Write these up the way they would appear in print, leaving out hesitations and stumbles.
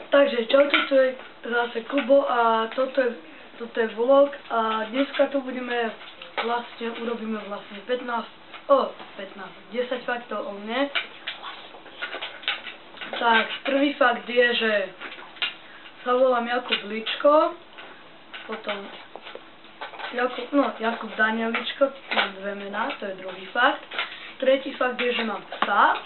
Takže čaute, tu je zase Kubo a toto je vlog a dneska tu budeme urobíme 10 faktov o mne. Tak, prvý fakt je, že sa volám Jakub Ličko, potom Jakub Daniel Ličko, mám dve mená, to je druhý fakt. Tretí fakt je, že mám psa.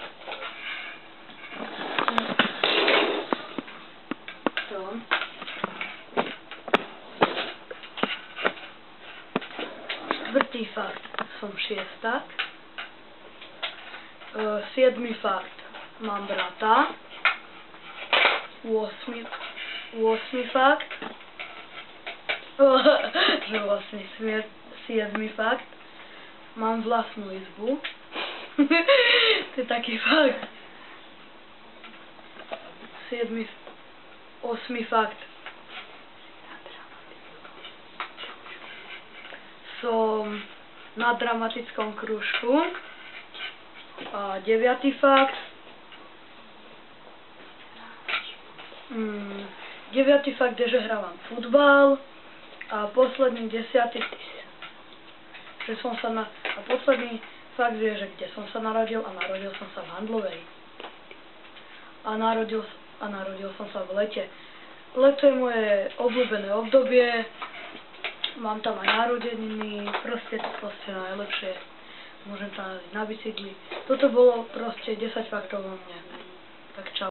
Štvrtý fakt, som šiestak. Siedmy fakt, mám brata. 8. fakt. 7. fakt, mám vlastnú izbu. To je taký fakt. 8. fakt. Som na dramatickom krúžku. A 9. fakt. 9. fakt je, že hrávam futbal. A posledný 10. posledný fakt je, že kde som sa narodil a narodil som sa v Handlovej. A narodil som sa v lete. Leto je moje obľúbené obdobie. Mám tam aj narodeniny, proste najlepšie. Môžem tam jazdiť na bicykli. Toto bolo proste 10 faktov o mne. Tak čau.